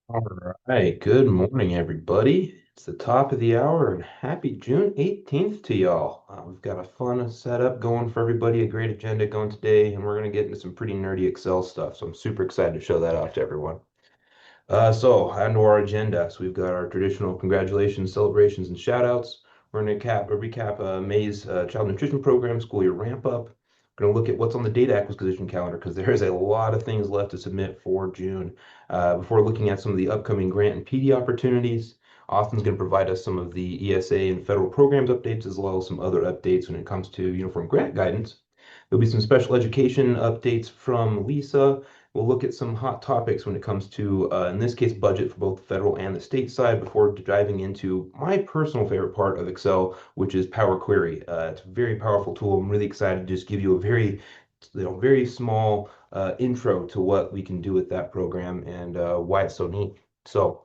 All right, good morning, everybody. It's the top of the hour, and happy June 18th to y'all. We've got a fun setup going for everybody, a great agenda going today, and we're going to get into some pretty nerdy Excel stuff. So I'm super excited to show that off to everyone. On to our agenda. So we've got our traditional congratulations, celebrations, and shout outs. We're going to recap May's child nutrition program, school year ramp up. We're going to look at what's on the data acquisition calendar because there is a lot of things left to submit for June. Before looking at some of the upcoming grant and PD opportunities, Austin's going to provide us some of the ESA and federal programs updates as well as some other updates when it comes to uniform grant guidance. There'll be some special education updates from Lisa. We'll look at some hot topics when it comes to, in this case, budget for both the federal and the state side before diving into my personal favorite part of Excel, which is Power Query. It's a very powerful tool. I'm really excited to just give you a very small intro to what we can do with that program and why it's so neat. So,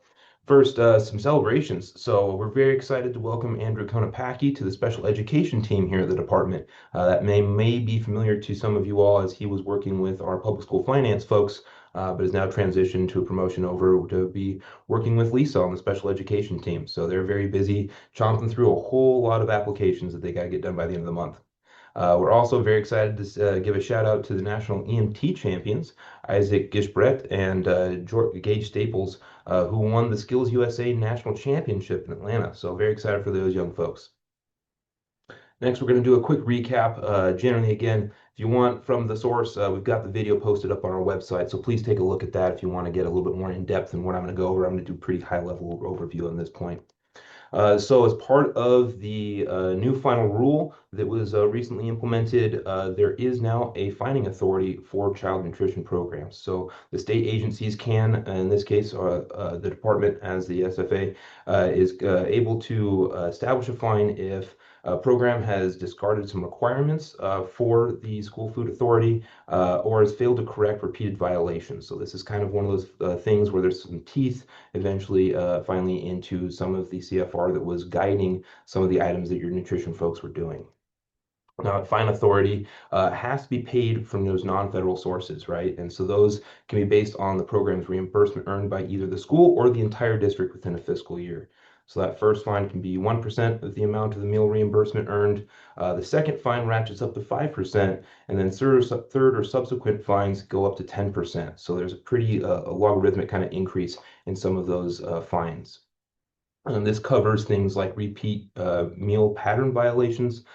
first, some celebrations. So, we're very excited to welcome Andrew Konopacki to the special education team here at the department. That may be familiar to some of you all as he was working with our public school finance folks, but has now transitioned to a promotion over to be working with Lisa on the special education team. So they're very busy chomping through a whole lot of applications that they got to get done by the end of the month. We're also very excited to give a shout out to the national EMT champions, Isaac Gishbrett and Gage Staples, who won the Skills USA National Championship in Atlanta. So very excited for those young folks. Next, we're going to do a quick recap. Generally, again, if you want from the source, we've got the video posted up on our website, so please take a look at that if you want to get a little bit more in depth than what I'm going to go over. I'm going to do a pretty high level overview on this point. As part of the new final rule that was recently implemented, there is now a fining authority for child nutrition programs. So the state agencies can, in this case, the department as the SFA, is able to establish a fine if a program has discarded some requirements for the school food authority or has failed to correct repeated violations. So this is kind of one of those things where there's some teeth eventually finally into some of the CFR that was guiding some of the items that your nutrition folks were doing. Now, fine authority has to be paid from those non-federal sources, right? And so those can be based on the program's reimbursement earned by either the school or the entire district within a fiscal year. So that first fine can be 1% of the amount of the meal reimbursement earned. The second fine ratchets up to 5%, and then third or subsequent fines go up to 10%. So there's a pretty logarithmic kind of increase in some of those fines. This covers things like repeat meal pattern violations,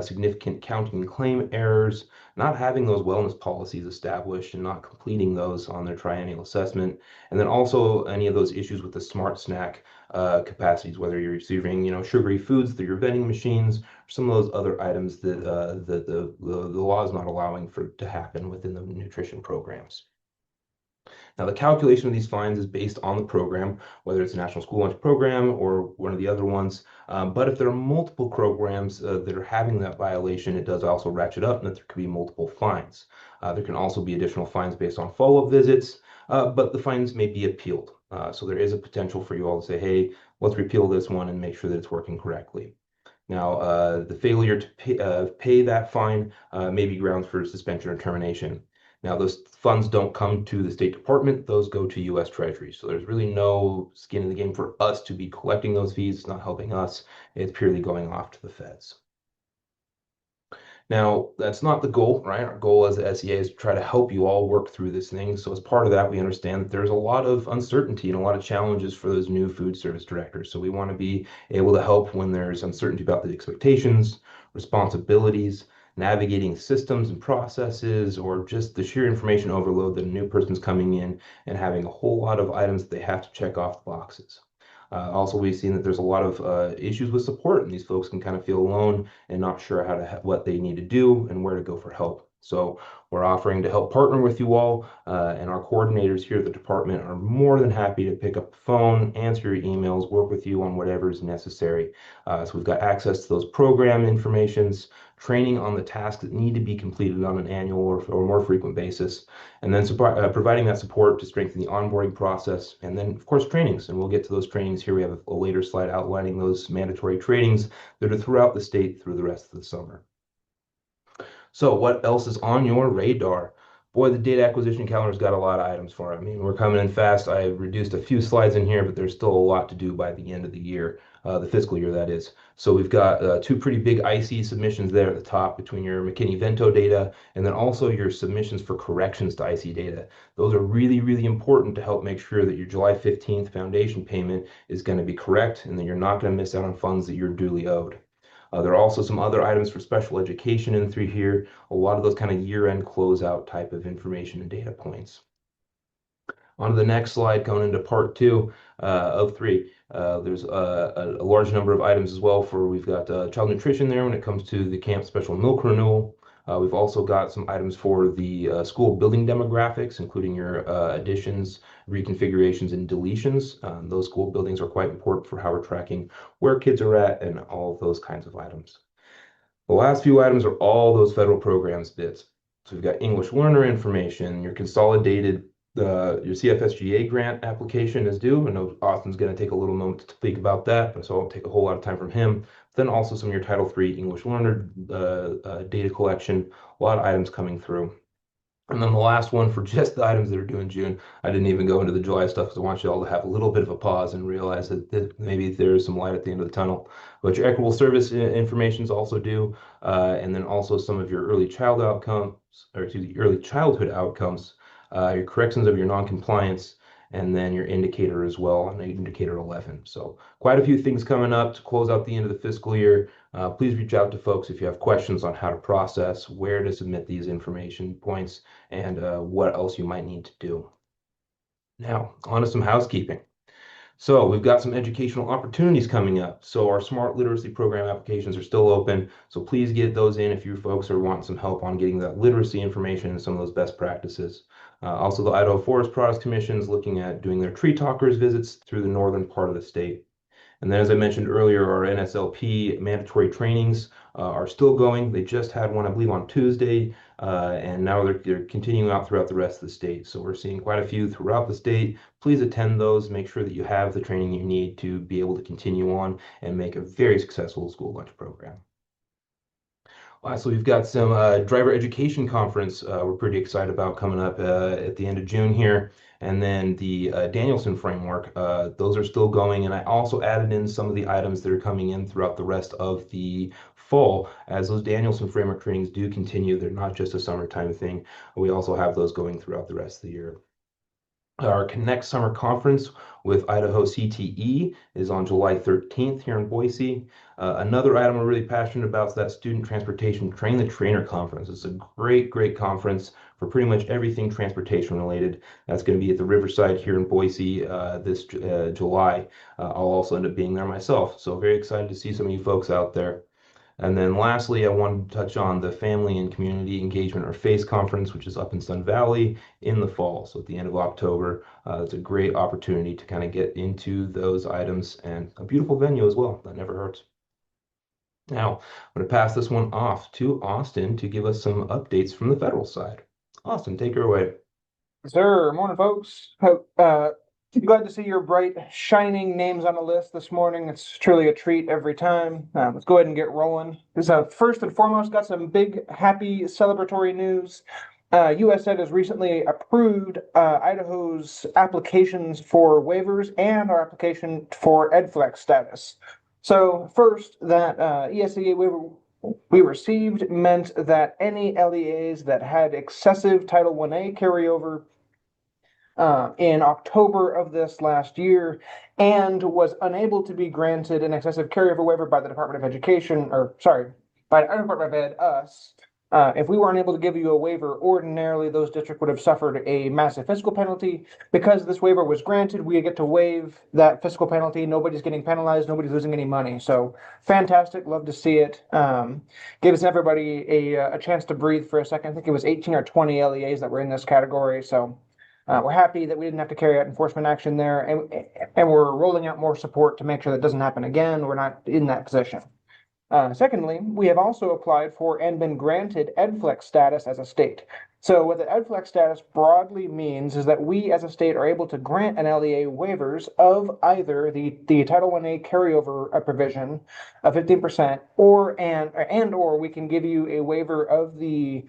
significant counting and claim errors, not having those wellness policies established and not completing those on their triennial assessment, and then also any of those issues with the smart snack capacities, whether you're receiving, sugary foods through your vending machines, or some of those other items that the law is not allowing for to happen within the nutrition programs. Now, the calculation of these fines is based on the program, whether it's a national school lunch program or one of the other ones. But if there are multiple programs that are having that violation, it does also ratchet up and that there could be multiple fines. There can also be additional fines based on follow-up visits, but the fines may be appealed. So there is a potential for you all to say, hey, let's repeal this one and make sure that it's working correctly. Now, the failure to pay that fine may be grounds for suspension or termination. Now, those funds don't come to the State Department, those go to US Treasury. So there's really no skin in the game for us to be collecting those fees. It's not helping us. It's purely going off to the feds. Now, that's not the goal, right? Our goal as the SEA is to try to help you all work through this thing. So as part of that, we understand that there's a lot of uncertainty and a lot of challenges for those new food service directors. So we want to be able to help when there's uncertainty about the expectations, responsibilities, navigating systems and processes, or just the sheer information overload that a new person's coming in and having a whole lot of items that they have to check off the boxes. Also, we've seen that there's a lot of issues with support, and these folks can kind of feel alone and not sure what they need to do and where to go for help. So we're offering to help partner with you all, and our coordinators here at the department are more than happy to pick up the phone, answer your emails, work with you on whatever is necessary. So we've got access to those program informations, training on the tasks that need to be completed on an annual or more frequent basis, and then providing that support to strengthen the onboarding process, and then of course trainings, and we'll get to those trainings here. We have a later slide outlining those mandatory trainings that are throughout the state through the rest of the summer. So what else is on your radar? Boy, the data acquisition calendar's got a lot of items for it. I mean, we're coming in fast. I reduced a few slides in here, but there's still a lot to do by the end of the year, the fiscal year, that is. So we've got two pretty big IC submissions there at the top between your McKinney-Vento data and then also your submissions for corrections to IC data. Those are really, really important to help make sure that your July 15th foundation payment is going to be correct and that you're not going to miss out on funds that you're duly owed. There are also some other items for special education in through here, a lot of those kind of year-end closeout type of information and data points. On to the next slide, going into part two of three. There's a large number of items as well for we've got child nutrition there when it comes to the camp special milk renewal. We've also got some items for the school building demographics, including your additions, reconfigurations, and deletions. Those school buildings are quite important for how we're tracking where kids are at and all of those kinds of items. The last few items are all those federal programs bits. So we've got English learner information, your consolidated, your CFSGA grant application is due. I know Austin's going to take a little moment to speak about that, but so I won't take a whole lot of time from him. Then also some of your Title III English learner data collection, a lot of items coming through. And then the last one for just the items that are due in June, I didn't even go into the July stuff because I want you all to have a little bit of a pause and realize that maybe there is some light at the end of the tunnel. But your equitable service information is also due, and then also some of your early child outcomes, or excuse me, early childhood outcomes, your corrections of your noncompliance, and then your indicator as well on indicator 11. So quite a few things coming up to close out the end of the fiscal year. Please reach out to folks if you have questions on how to process, where to submit these information points, and what else you might need to do. Now, on to some housekeeping. So we've got some educational opportunities coming up. So our smart literacy program applications are still open. So please get those in if you folks are wanting some help on getting that literacy information and some of those best practices. Also, the Idaho Forest Products Commission is looking at doing their tree talkers visits through the northern part of the state. And then, as I mentioned earlier, our NSLP mandatory trainings are still going. They just had one, I believe, on Tuesday, and now they're continuing out throughout the rest of the state. So we're seeing quite a few throughout the state. Please attend those. Make sure that you have the training you need to be able to continue on and make a very successful school lunch program. So we've got some driver education conference we're pretty excited about coming up at the end of June here. And then the Danielson framework, those are still going. And I also added in some of the items that are coming in throughout the rest of the fall as those Danielson framework trainings do continue. They're not just a summertime thing. We also have those going throughout the rest of the year. Our Connect Summer Conference with Idaho CTE is on July 13th here in Boise. Another item we're really passionate about is that Student Transportation Train the Trainer Conference. It's a great, great conference for pretty much everything transportation related. That's going to be at the Riverside here in Boise this July. I'll also end up being there myself. So very excited to see some of you folks out there. And then lastly, I wanted to touch on the Family and Community Engagement or FACE conference, which is up in Sun Valley in the fall. So at the end of October, it's a great opportunity to kind of get into those items and a beautiful venue as well. That never hurts. Now, I'm going to pass this one off to Austin to give us some updates from the federal side. Austin, take her away. Sir, morning, folks. Glad to see your bright, shining names on the list this morning. It's truly a treat every time. Let's go ahead and get rolling. First and foremost, got some big, happy, celebratory news. USED has recently approved Idaho's applications for waivers and our application for EdFlex status. So first, that ESEA waiver we received meant that any LEAs that had excessive Title I-A carryover in October of this last year and was unable to be granted an excessive carryover waiver by the Department of Education, or sorry, by the Department of Ed, us. If we weren't able to give you a waiver, ordinarily those districts would have suffered a massive fiscal penalty. Because this waiver was granted, we get to waive that fiscal penalty. Nobody's getting penalized. Nobody's losing any money. So fantastic. Love to see it. Gives everybody a chance to breathe for a second. I think it was 18 or 20 LEAs that were in this category. So we're happy that we didn't have to carry out enforcement action there, and we're rolling out more support to make sure that doesn't happen again. We're not in that position. Secondly, we have also applied for and been granted EdFlex status as a state. So what the EdFlex status broadly means is that we as a state are able to grant an LEA waivers of either the Title I-A carryover provision of 15% or we can give you a waiver of the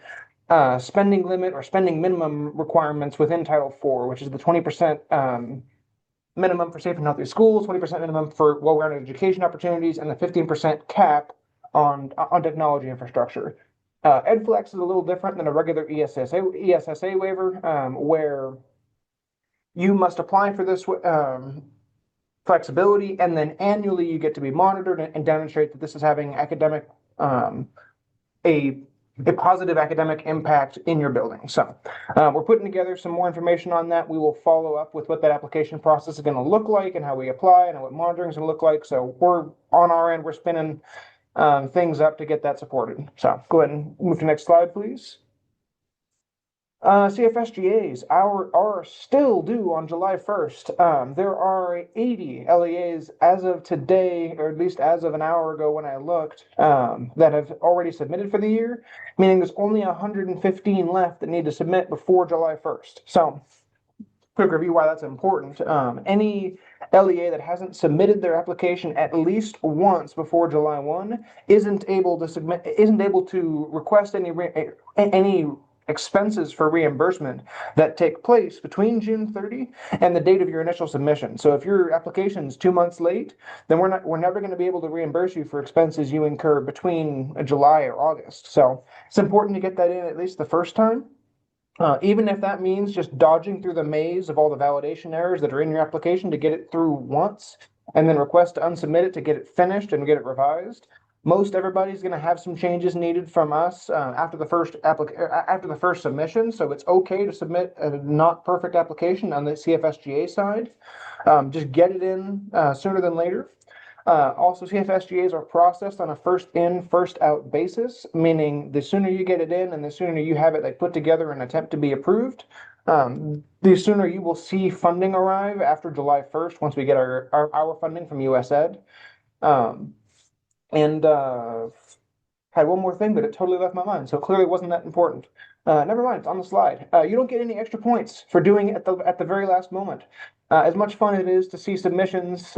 spending limit or spending minimum requirements within Title IV, which is the 20% minimum for safe and healthy schools, 20% minimum for well-rounded education opportunities, and the 15% cap on technology infrastructure. EdFlex is a little different than a regular ESSA waiver, where you must apply for this flexibility, and then annually you get to be monitored and demonstrate that this is having academic a a positive academic impact in your building. So we're putting together some more information on that. We will follow up with what that application process is going to look like and how we apply and what monitoring is going to look like. So we're on our end, we're spinning things up to get that supported. So go ahead and move to the next slide, please. CFSGAs are still due on July 1st. There are 80 LEAs as of today, or at least as of an hour ago when I looked, that have already submitted for the year, meaning there's only 115 left that need to submit before July 1st. So, quick review why that's important. Any LEA that hasn't submitted their application at least once before July 1 isn't able to request any expenses for reimbursement that take place between June 30 and the date of your initial submission. So if your application is 2 months late, then we're never going to be able to reimburse you for expenses you incur between July or August. So it's important to get that in at least the first time. Even if that means just dodging through the maze of all the validation errors that are in your application to get it through once and then request to unsubmit it to get it finished and get it revised. Most everybody's going to have some changes needed from us after the first submission, so it's okay to submit a not perfect application on the CFSGA side. Just get it in sooner than later. Also, CFSGAs are processed on a first in, first out basis, meaning the sooner you get it in and the sooner you have it like put together and attempt to be approved, the sooner you will see funding arrive after July 1st once we get our funding from USAID. And had one more thing, but it totally left my mind, so it clearly wasn't that important. Never mind, it's on the slide. You don't get any extra points for doing it at the very last moment. As much fun it is to see submissions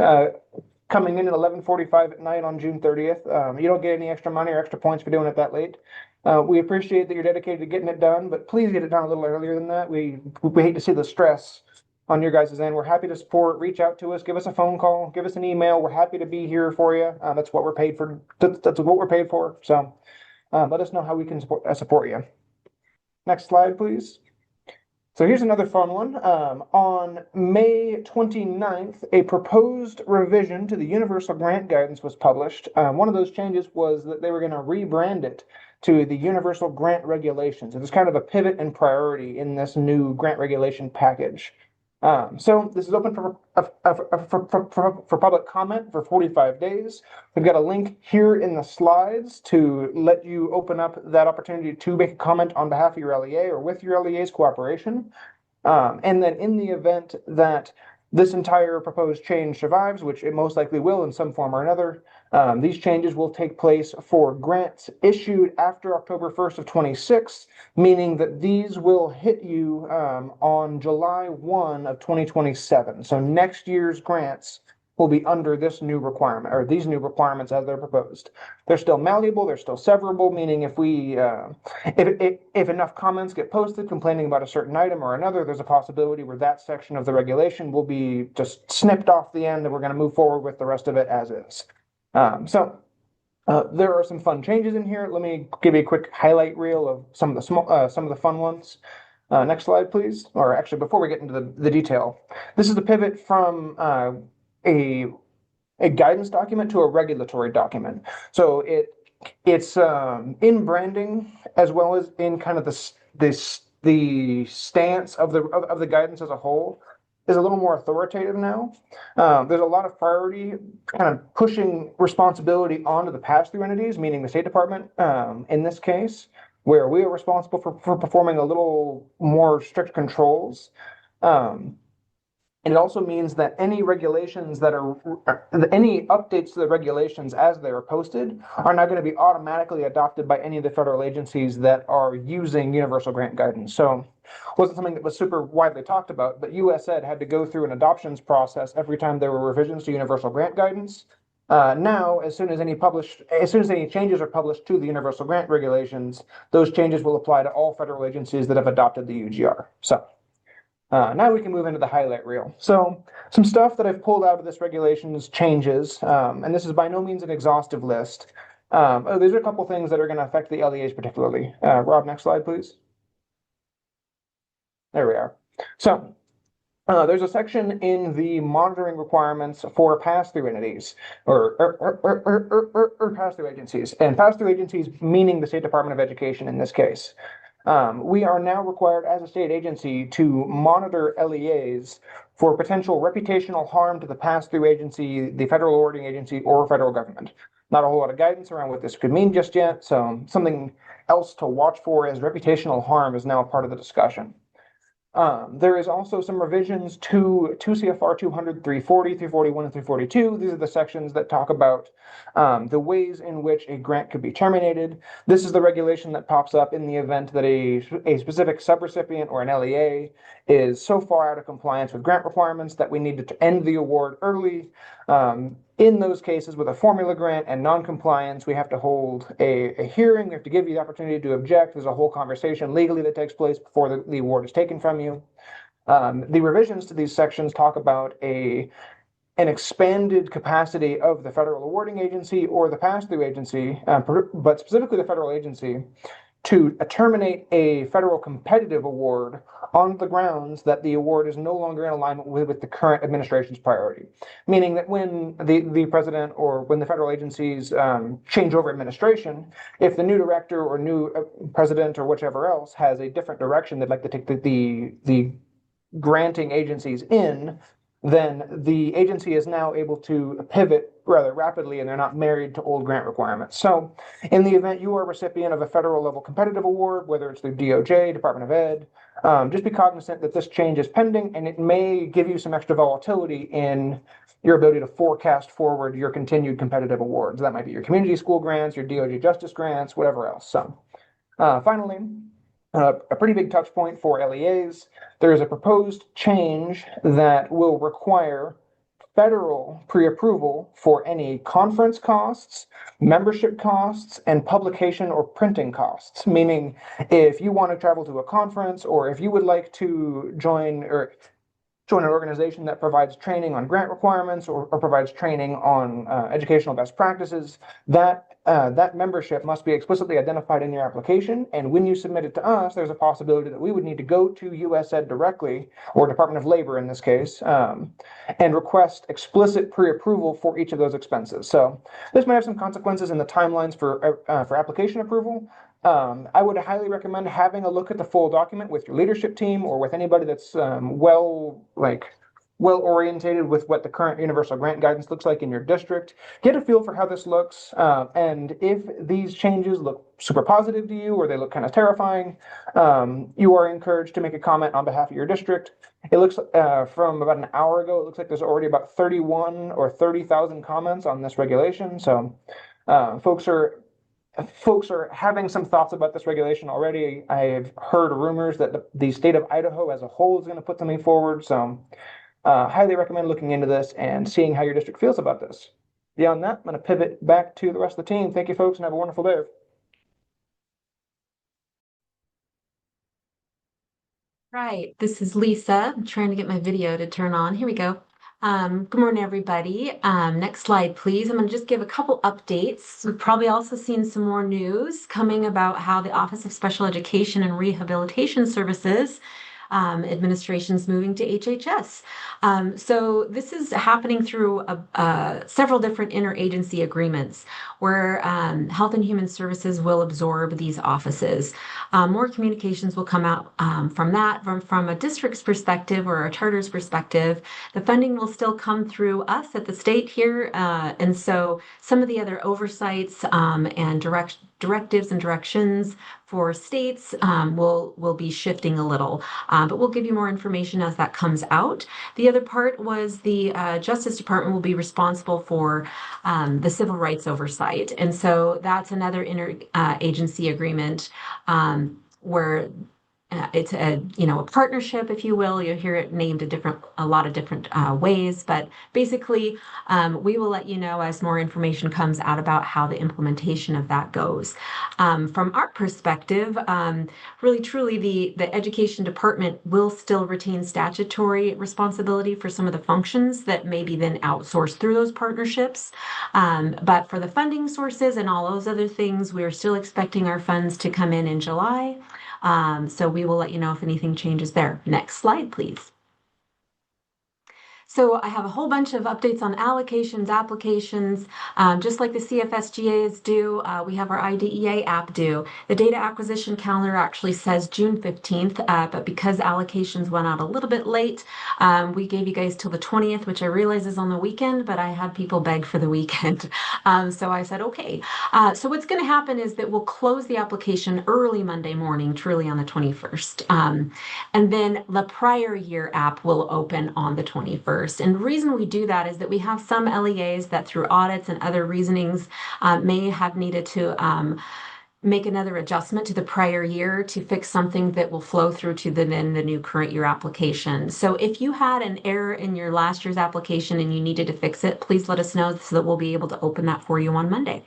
coming in at 11:45 at night on June 30th, you don't get any extra money or extra points for doing it that late. We appreciate that you're dedicated to getting it done, but please get it done a little earlier than that. We hate to see the stress on your guys' end. We're happy to support. Reach out to us. Give us a phone call. Give us an email. We're happy to be here for you. That's what we're paid for. That's what we're paid for. So let us know how we can support you. Next slide, please. So here's another fun one. On May 29th, a proposed revision to the Universal Grant Guidance was published. One of those changes was that they were going to rebrand it to the Universal Grant Regulations. It was kind of a pivot in priority in this new grant regulation package. So this is open for public comment for 45 days. We've got a link here in the slides to let you open up that opportunity to make a comment on behalf of your LEA or with your LEA's cooperation. And then in the event that this entire proposed change survives, which it most likely will in some form or another, these changes will take place for grants issued after October 1st of 26, meaning that these will hit you on July 1 of 2027. So next year's grants will be under this new requirement, or these new requirements as they're proposed. They're still malleable, they're still severable, meaning if enough comments get posted complaining about a certain item or another, there's a possibility where that section of the regulation will be just snipped off the end and we're going to move forward with the rest of it as is. There are some fun changes in here. Let me give you a quick highlight reel of some of the fun ones. Next slide, please. Or actually, before we get into the detail, this is the pivot from a guidance document to a regulatory document. So it's in branding as well as in kind of the stance of the guidance as a whole is a little more authoritative now. There's a lot of priority kind of pushing responsibility onto the pass-through entities, meaning the State Department in this case, where we are responsible for performing a little more strict controls. And it also means that any regulations any updates to the regulations as they are posted are not going to be automatically adopted by any of the federal agencies that are using universal grant guidance. So it wasn't something that was super widely talked about, but USAID had to go through an adoptions process every time there were revisions to universal grant guidance. Now, as soon as any changes are published to the universal grant regulations, those changes will apply to all federal agencies that have adopted the UGR. So now we can move into the highlight reel. So some stuff that I've pulled out of this regulations changes, and this is by no means an exhaustive list. These are a couple things that are going to affect the LEAs particularly. Rob, next slide, please. There we are. So there's a section in the monitoring requirements for pass-through entities or pass-through agencies, and pass-through agencies meaning the State Department of Education in this case. We are now required as a state agency to monitor LEAs for potential reputational harm to the pass-through agency, the federal awarding agency, or federal government. Not a whole lot of guidance around what this could mean just yet, so something else to watch for as reputational harm is now a part of the discussion. There is also some revisions to 2 CFR 200, 340, 341, and 342. These are the sections that talk about the ways in which a grant could be terminated. This is the regulation that pops up in the event that a specific subrecipient or an LEA is so far out of compliance with grant requirements that we need to end the award early. In those cases with a formula grant and non-compliance, we have to hold a hearing. We have to give you the opportunity to object. There's a whole conversation legally that takes place before the award is taken from you. The revisions to these sections talk about an expanded capacity of the federal awarding agency or the pass-through agency, but specifically the federal agency, to terminate a federal competitive award on the grounds that the award is no longer in alignment with the current administration's priority. Meaning that when the president or when the federal agencies change over administration, if the new director or new president or whichever else has a different direction they'd like to take the granting agencies in, then the agency is now able to pivot rather rapidly and they're not married to old grant requirements. So in the event you are a recipient of a federal level competitive award, whether it's through DOJ, Department of Ed, just be cognizant that this change is pending and it may give you some extra volatility in your ability to forecast forward your continued competitive awards. That might be your community school grants, your DOJ justice grants, whatever else. So finally, a pretty big touch point for LEAs. There is a proposed change that will require federal pre-approval for any conference costs, membership costs, and publication or printing costs. Meaning, if you want to travel to a conference or if you would like to join an organization that provides training on grant requirements or provides training on educational best practices, that membership must be explicitly identified in your application. And when you submit it to us, there's a possibility that we would need to go to US Ed directly, or Department of Labor in this case, and request explicit pre-approval for each of those expenses. So this may have some consequences in the timelines for application approval. I would highly recommend having a look at the full document with your leadership team or with anybody that's well orientated with what the current universal grant guidance looks like in your district. Get a feel for how this looks, and if these changes look super positive to you or they look kind of terrifying, you are encouraged to make a comment on behalf of your district. It looks from about an hour ago, it looks like there's already about 31 or 30,000 comments on this regulation. So folks are having some thoughts about this regulation already. I've heard rumors that the state of Idaho as a whole is going to put something forward. So highly recommend looking into this and seeing how your district feels about this. Beyond that, I'm going to pivot back to the rest of the team. Thank you, folks, and have a wonderful day. Right, this is Lisa. I'm trying to get my video to turn on. Here we go. Good morning, everybody. Next slide, please. I'm going to just give a couple updates. We've probably also seen some more news coming about how the Office of Special Education and Rehabilitation Services administration's moving to HHS. So this is happening through several different interagency agreements where Health and Human Services will absorb these offices. More communications will come out from that. From a district's perspective or a charter's perspective, the funding will still come through us at the state here. And so some of the other oversights and directives and directions for states will be shifting a little, but we'll give you more information as that comes out. The other part was the Justice Department will be responsible for the civil rights oversight, and so that's another interagency agreement where it's a a partnership, if you will. You'll hear it named a lot of different ways, but basically, we will let you know as more information comes out about how the implementation of that goes. From our perspective, really truly, the education department will still retain statutory responsibility for some of the functions that may be then outsourced through those partnerships. But for the funding sources and all those other things, we are still expecting our funds to come in July. So we will let you know if anything changes there. Next slide, please. So I have a whole bunch of updates on allocations, applications, just like the CFSGA is due. We have our IDEA app due. The data acquisition calendar actually says June 15th, but because allocations went out a little bit late, we gave you guys till the 20th, which I realize is on the weekend, but I had people beg for the weekend. So I said, okay. So what's going to happen is that we'll close the application early Monday morning, truly on the 21st. And then the prior year app will open on the 21st. And the reason we do that is that we have some LEAs that through audits and other reasonings may have needed to make another adjustment to the prior year to fix something that will flow through to the new current year application. So if you had an error in your last year's application and you needed to fix it, please let us know so that we'll be able to open that for you on Monday.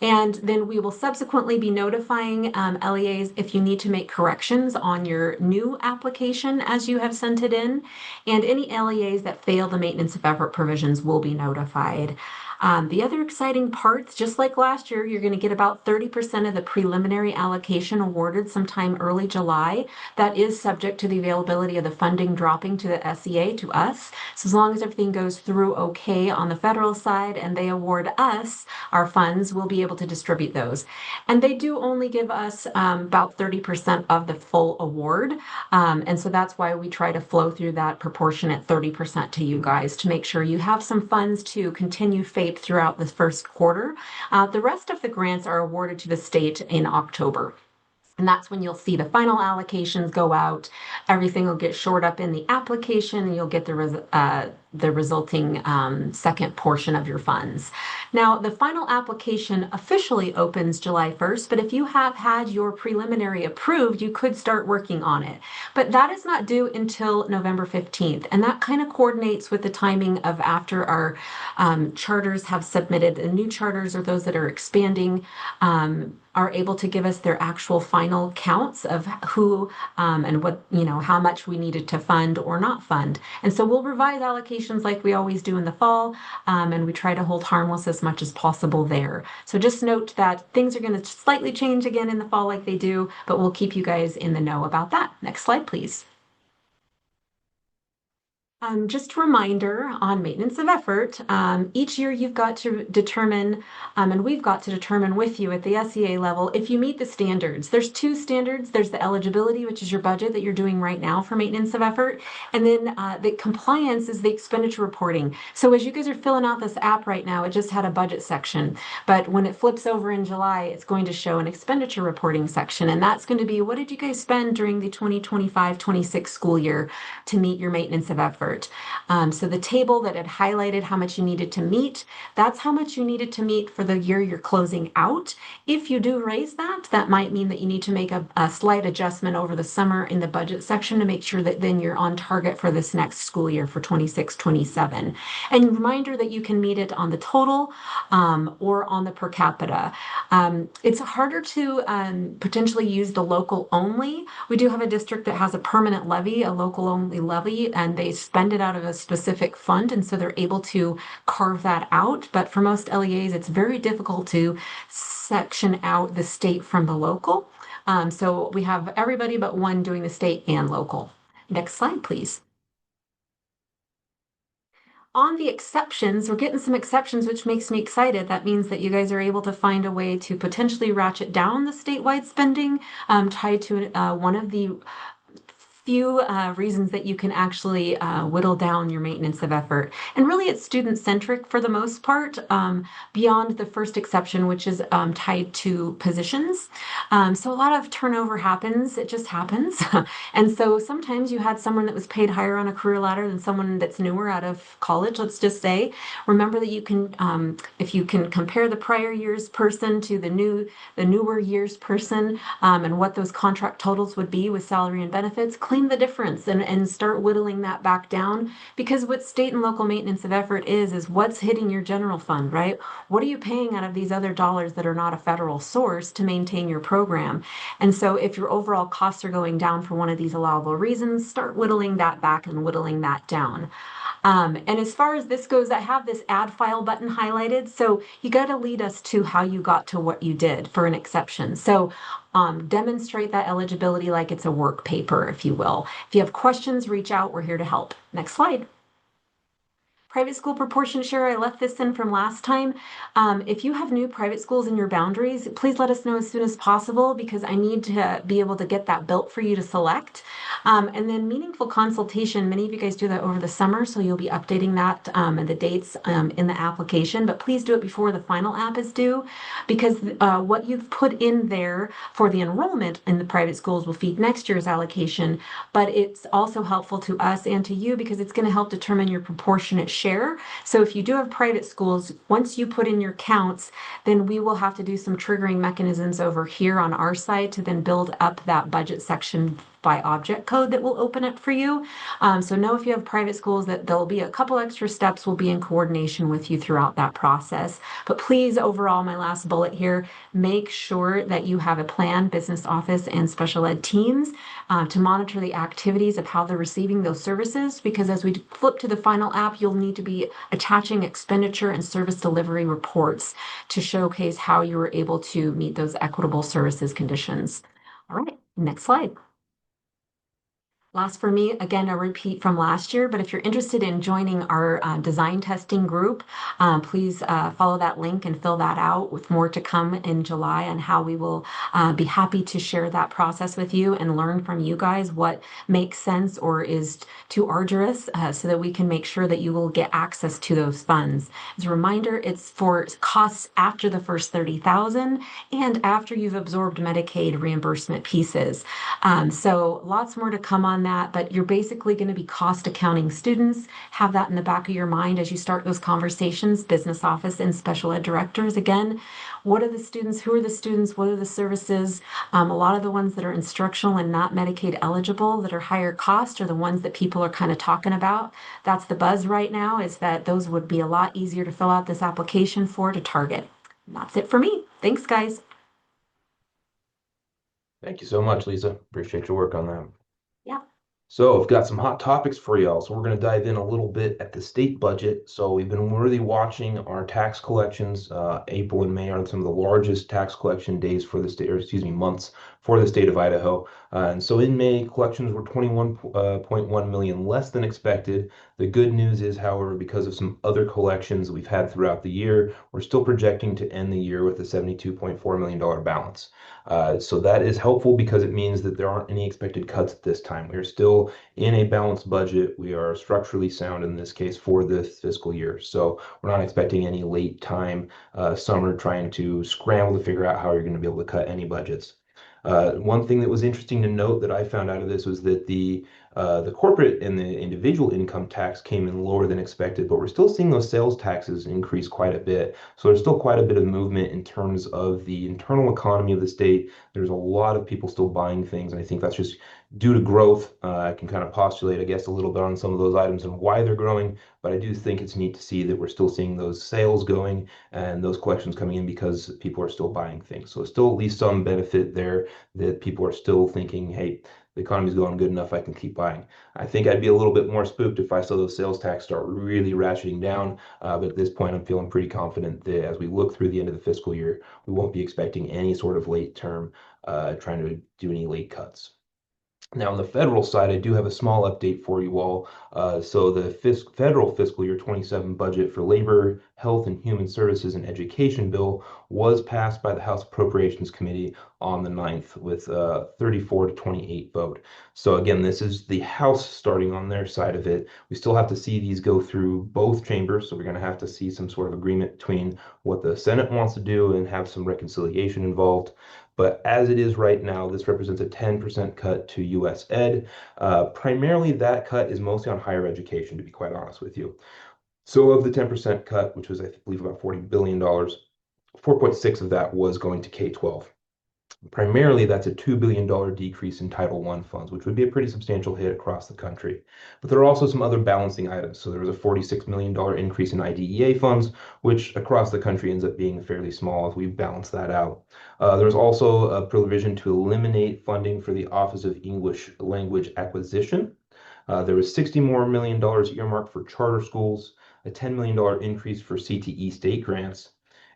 And then we will subsequently be notifying LEAs if you need to make corrections on your new application as you have sent it in. And any LEAs that fail the maintenance of effort provisions will be notified. The other exciting parts, just like last year, you're going to get about 30% of the preliminary allocation awarded sometime early July. That is subject to the availability of the funding dropping to the SEA, to us. So as long as everything goes through okay on the federal side and they award us our funds, we'll be able to distribute those. And they do only give us about 30% of the full award. And so that's why we try to flow through that proportionate 30% to you guys to make sure you have some funds to continue FAPE throughout the first quarter. The rest of the grants are awarded to the state in October. And that's when you'll see the final allocations go out. Everything will get shored up in the application, and you'll get the resulting second portion of your funds. Now, the final application officially opens July 1st, but if you have had your preliminary approved, you could start working on it. But that is not due until November 15th, and that kind of coordinates with the timing of after our charters have submitted. The new charters, or those that are expanding, are able to give us their actual final counts of who and what, how much we needed to fund or not fund. And so we'll revise allocations like we always do in the fall, and we try to hold harmless as much as possible there. So just note that things are going to slightly change again in the fall like they do, but we'll keep you guys in the know about that. Next slide, please. Just a reminder on maintenance of effort, each year you've got to determine, and we've got to determine with you at the SEA level, if you meet the standards. There's two standards. There's the eligibility, which is your budget that you're doing right now for maintenance of effort. And then the compliance is the expenditure reporting. So as you guys are filling out this app right now, it just had a budget section. But when it flips over in July, it's going to show an expenditure reporting section. And that's going to be, what did you guys spend during the 2025-26 school year to meet your maintenance of effort? So the table that had highlighted how much you needed to meet, that's how much you needed to meet for the year you're closing out. If you do raise that, that might mean that you need to make a slight adjustment over the summer in the budget section to make sure that then you're on target for this next school year for 26-27. And reminder that you can meet it on the total or on the per capita. It's harder to potentially use the local only. We do have a district that has a permanent levy, a local only levy, and they spend it out of a specific fund, and so they're able to carve that out. But for most LEAs, it's very difficult to section out the state from the local. So we have everybody but one doing the state and local. Next slide, please. On the exceptions, we're getting some exceptions, which makes me excited. That means that you guys are able to find a way to potentially ratchet down the statewide spending tied to one of the few reasons that you can actually whittle down your maintenance of effort. And really, it's student centric for the most part, beyond the first exception, which is tied to positions. So a lot of turnover happens, it just happens. And so sometimes you had someone that was paid higher on a career ladder than someone that's newer out of college, let's just say. Remember that you can, if you can compare the prior year's person to the newer year's person, and what those contract totals would be with salary and benefits, claim the difference and start whittling that back down. Because what state and local maintenance of effort is what's hitting your general fund, right? What are you paying out of these other dollars that are not a federal source to maintain your program? And so if your overall costs are going down for one of these allowable reasons, start whittling that back and whittling that down. And as far as this goes, I have this add file button highlighted. So you got to lead us to how you got to what you did for an exception. So demonstrate that eligibility like it's a work paper, if you will. If you have questions, reach out. We're here to help. Next slide. Private school proportion share, I left this in from last time. If you have new private schools in your boundaries, please let us know as soon as possible because I need to be able to get that built for you to select. And then meaningful consultation, many of you guys do that over the summer, so you'll be updating that and the dates in the application, but please do it before the final app is due because what you've put in there for the enrollment in the private schools will feed next year's allocation, but it's also helpful to us and to you because it's going to help determine your proportionate share. So if you do have private schools, once you put in your counts, then we will have to do some triggering mechanisms over here on our side to then build up that budget section by object code that will open up for you. So know if you have private schools that there'll be a couple extra steps. We'll be in coordination with you throughout that process. But please, overall, my last bullet here, make sure that you have a plan, business office and special ed teams to monitor the activities of how they're receiving those services. Because as we flip to the final app, you'll need to be attaching expenditure and service delivery reports to showcase how you were able to meet those equitable services conditions. All right, next slide. Last for me, again, a repeat from last year, but if you're interested in joining our design testing group, please follow that link and fill that out with more to come in July on how we will be happy to share that process with you and learn from you guys what makes sense or is too arduous so that we can make sure that you will get access to those funds. As a reminder, it's for costs after the first 30,000 and after you've absorbed Medicaid reimbursement pieces. So lots more to come on that, but you're basically going to be cost accounting students. Have that in the back of your mind as you start those conversations, business office and special ed directors. Again, what are the students? Who are the students? What are the services? A lot of the ones that are instructional and not Medicaid eligible that are higher cost are the ones that people are kind of talking about. That's the buzz right now, is that those would be a lot easier to fill out this application for to target. And that's it for me. Thanks, guys. Thank you so much, Lisa. Appreciate your work on that. Yeah. So I've got some hot topics for y'all. So we're going to dive in a little bit at the state budget. So we've been really watching our tax collections. April and May are some of the largest tax collection days for the state, or excuse me, months for the state of Idaho. And so in May, collections were 21.1 million less than expected. The good news is, however, because of some other collections we've had throughout the year, we're still projecting to end the year with a $72.4 million balance. So that is helpful because it means that there aren't any expected cuts at this time. We are still in a balanced budget. We are structurally sound in this case for this fiscal year. So we're not expecting any late time summer trying to scramble to figure out how you're going to be able to cut any budgets. One thing that was interesting to note that I found out of this was that the corporate and the individual income tax came in lower than expected, but we're still seeing those sales taxes increase quite a bit. So there's still quite a bit of movement in terms of the internal economy of the state. There's a lot of people still buying things, and I think that's just due to growth. I can kind of postulate, I guess, a little bit on some of those items and why they're growing, but I do think it's neat to see that we're still seeing those sales going and those collections coming in because people are still buying things. So still at least some benefit there that people are still thinking, hey, the economy's going good enough, I can keep buying. I think I'd be a little bit more spooked if I saw those sales tax start really ratcheting down. But at this point, I'm feeling pretty confident that as we look through the end of the fiscal year, we won't be expecting any sort of late term trying to do any late cuts. Now, on the federal side, I do have a small update for you all. So the federal fiscal year 27 budget for Labor, Health and Human Services and Education bill was passed by the House Appropriations Committee on the 9th with 34 to 28 vote. So again, this is the House starting on their side of it. We still have to see these go through both chambers, so we're going to have to see some sort of agreement between what the Senate wants to do and have some reconciliation involved. But as it is right now, this represents a 10% cut to US Ed. Primarily, that cut is mostly on higher education, to be quite honest with you. So of the 10% cut, which was, I believe, about $40 billion, 4.6 of that was going to K-12. Primarily, that's a $2 billion decrease in Title I funds, which would be a pretty substantial hit across the country. But there are also some other balancing items. So there was a $46 million increase in IDEA funds, which across the country ends up being fairly small if we balance that out. There's also a provision to eliminate funding for the Office of English Language Acquisition. There was $60 million earmarked for charter schools, a $10 million increase for CTE state grants,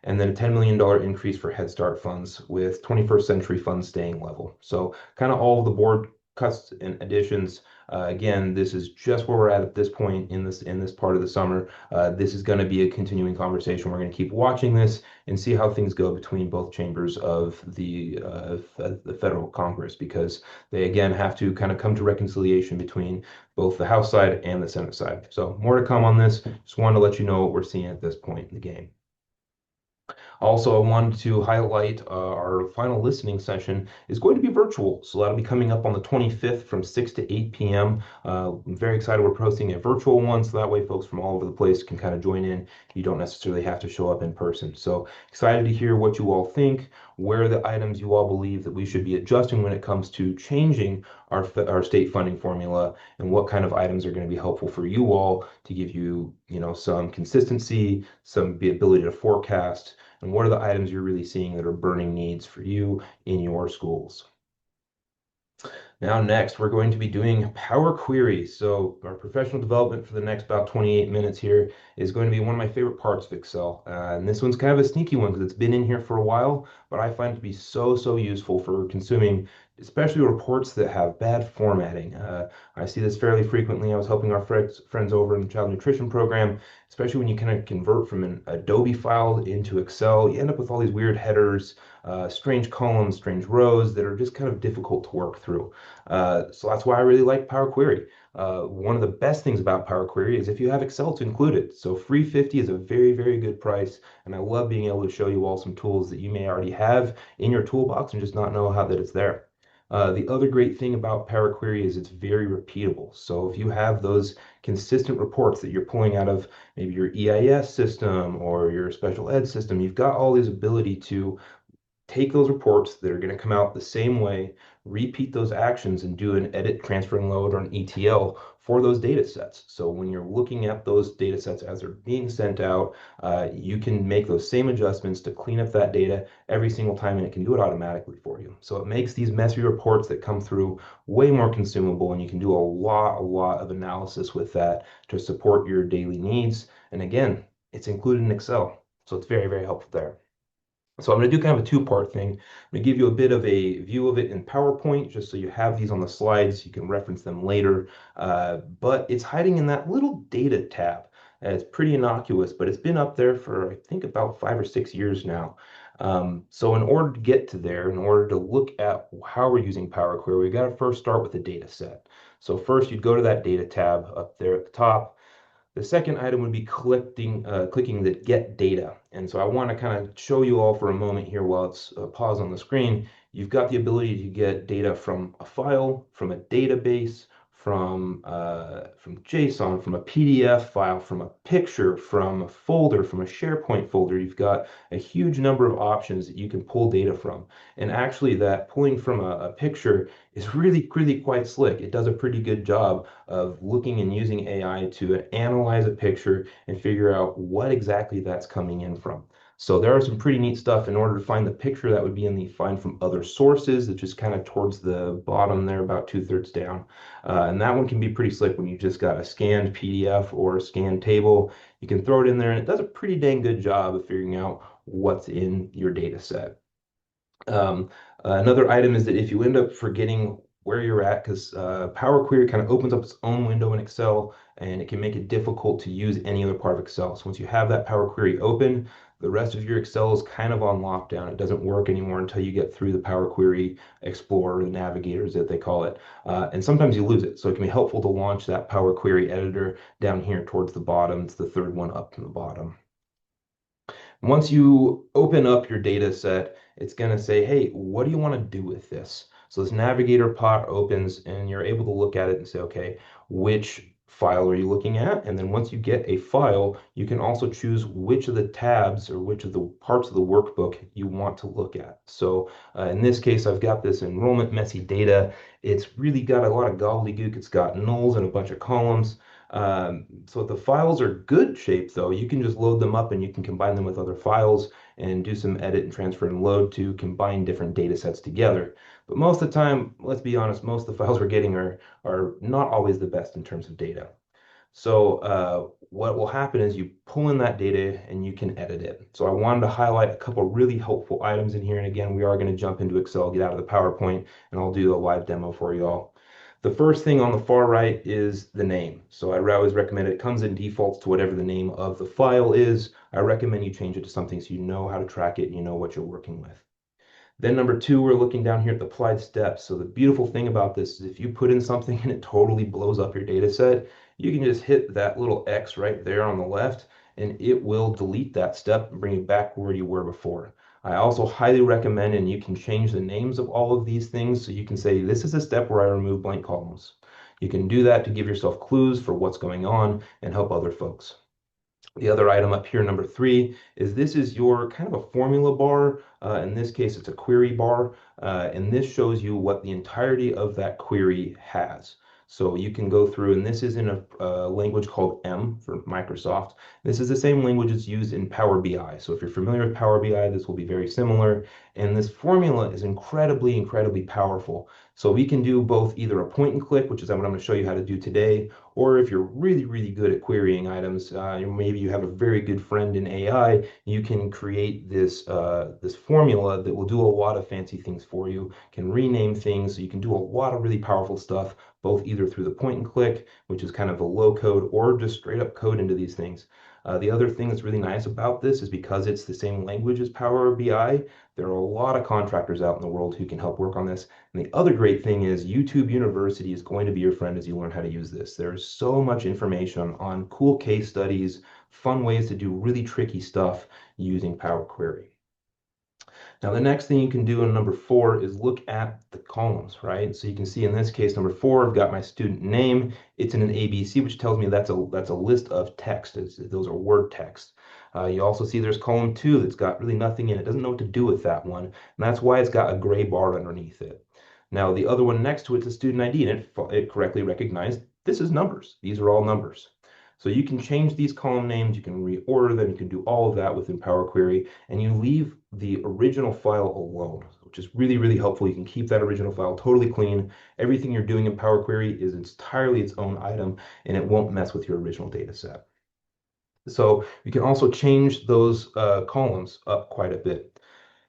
and then a $10 million increase for Head Start funds, with 21st century funds staying level. So kind of all of the board cuts and additions. Again, this is just where we're at this point in this part of the summer. This is going to be a continuing conversation. We're going to keep watching this and see how things go between both chambers of the federal Congress, because they again have to kind of come to reconciliation between both the House side and the Senate side. So more to come on this. Just wanted to let you know what we're seeing at this point in the game. Also, I wanted to highlight our final listening session is going to be virtual. So that'll be coming up on the 25th from 6 to 8 p.m. I'm very excited we're posting a virtual one, so that way folks from all over the place can kind of join in. You don't necessarily have to show up in person. So excited to hear what you all think, where are the items you all believe that we should be adjusting when it comes to changing our state funding formula, and what kind of items are going to be helpful for you all to give you, some consistency, some ability to forecast, and what are the items you're really seeing that are burning needs for you in your schools. Now, next, we're going to be doing Power Queries. So our professional development for the next about 28 minutes here is going to be one of my favorite parts of Excel. And this one's kind of a sneaky one because it's been in here for a while, but I find it to be so, so useful for consuming, especially reports that have bad formatting. I see this fairly frequently. I was helping our friends over in the child nutrition program, especially when you kind of convert from an Adobe file into Excel. You end up with all these weird headers, strange columns, strange rows that are just kind of difficult to work through. So that's why I really like Power Query. One of the best things about Power Query is if you have Excel to include it. So free 50 is a very, very good price. And I love being able to show you all some tools that you may already have in your toolbox and just not know how that it's there. The other great thing about Power Query is it's very repeatable. So if you have those consistent reports that you're pulling out of maybe your EIS system or your special ed system, you've got all this ability to take those reports that are going to come out the same way, repeat those actions, and do an edit, transfer, and load or an ETL for those data sets. So when you're looking at those data sets as they're being sent out, you can make those same adjustments to clean up that data every single time, and it can do it automatically for you. So it makes these messy reports that come through way more consumable, and you can do a lot of analysis with that to support your daily needs. And again, it's included in Excel, so it's very, very helpful there. So I'm going to do kind of a two-part thing. I'm going to give you a bit of a view of it in PowerPoint, just so you have these on the slides. You can reference them later. But it's hiding in that little data tab. It's pretty innocuous, but it's been up there for, I think, about 5 or 6 years now. So in order to get to there, in order to look at how we're using Power Query, we got to first start with the data set. So first, you'd go to that data tab up there at the top. The second item would be clicking the Get Data. And so I want to kind of show you all for a moment here while it's paused on the screen. You've got the ability to get data from a file, from a database, from JSON, from a PDF file, from a picture, from a folder, from a SharePoint folder. You've got a huge number of options that you can pull data from. And actually that pulling from a picture is really quite slick. It does a pretty good job of looking and using AI to analyze a picture and figure out what exactly that's coming in from. So there are some pretty neat stuff. In order to find the picture, that would be in the find from other sources, which is kind of towards the bottom there, about 2/3 down. And that one can be pretty slick when you just got a scanned PDF or a scanned table. You can throw it in there and it does a pretty dang good job of figuring out what's in your data set. Another item is that if you end up forgetting where you're at because Power Query kind of opens up its own window in Excel and it can make it difficult to use any other part of Excel. So once you have that Power Query open, the rest of your Excel is kind of on lockdown. It doesn't work anymore until you get through the Power Query Explorer, the navigators that they call it. And sometimes you lose it. So it can be helpful to launch that Power Query editor down here towards the bottom. It's the third one up from the bottom. Once you open up your data set, it's going to say, hey, what do you want to do with this? So this navigator pot opens and you're able to look at it and say, okay, which file are you looking at? And then once you get a file, you can also choose which of the tabs or which of the parts of the workbook you want to look at. So in this case, I've got this enrollment messy data. It's really got a lot of gobbledygook. It's got nulls and a bunch of columns. So if the files are good shape though, you can just load them up and you can combine them with other files and do some edit and transfer and load to combine different data sets together. But most of the time, let's be honest, most of the files we're getting are not always the best in terms of data. So what will happen is you pull in that data and you can edit it. So I wanted to highlight a couple really helpful items in here. And again, we are going to jump into Excel, get out of the PowerPoint, and I'll do a live demo for you all. The first thing on the far right is the name. So I always recommend it comes in defaults to whatever the name of the file is. I recommend you change it to something so you know how to track it and you know what you're working with. Then number two, we're looking down here at the applied steps. So the beautiful thing about this is if you put in something and it totally blows up your data set, you can just hit that little X right there on the left and it will delete that step and bring you back where you were before. I also highly recommend, and you can change the names of all of these things. So you can say, this is a step where I remove blank columns. You can do that to give yourself clues for what's going on and help other folks. The other item up here, number three, is this is your kind of a formula bar. In this case, it's a query bar, and this shows you what the entirety of that query has. So you can go through, and this is in a language called M for Microsoft. This is the same language that's used in Power BI. So if you're familiar with Power BI, this will be very similar. And this formula is incredibly, incredibly powerful. So we can do both either a point and click, which is what I'm going to show you how to do today, or if you're really, really good at querying items, maybe you have a very good friend in AI, you can create this formula that will do a lot of fancy things for you, can rename things, so you can do a lot of really powerful stuff, both either through the point and click, which is kind of a low code, or just straight up code into these things. The other thing that's really nice about this is because it's the same language as Power BI, there are a lot of contractors out in the world who can help work on this. And the other great thing is YouTube University is going to be your friend as you learn how to use this. There's so much information on cool case studies, fun ways to do really tricky stuff using Power Query. Now, the next thing you can do in number four is look at the columns, right? So you can see in this case, number four, I've got my student name. It's in an ABC, which tells me that's a list of text. Those are word text. You also see there's column two that's got really nothing in it. It doesn't know what to do with that one. And that's why it's got a gray bar underneath it. Now, the other one next to it's a student ID, and it correctly recognized this is numbers. These are all numbers. So you can change these column names, you can reorder them, you can do all of that within Power Query, and you leave the original file alone, which is really, really helpful. You can keep that original file totally clean. Everything you're doing in Power Query is entirely its own item, and it won't mess with your original data set. So we can also change those columns up quite a bit.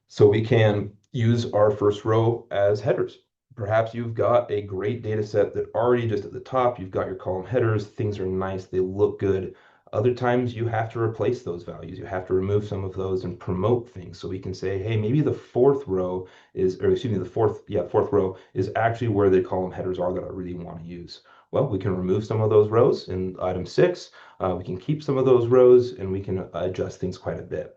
So we can use our first row as headers. Perhaps you've got a great data set that already just at the top, you've got your column headers, things are nice, they look good. Other times you have to replace those values. You have to remove some of those and promote things. So we can say, hey, maybe the fourth row is, or excuse me, fourth row is actually where the column headers are that I really want to use. Well, we can remove some of those rows in item six. We can keep some of those rows and we can adjust things quite a bit.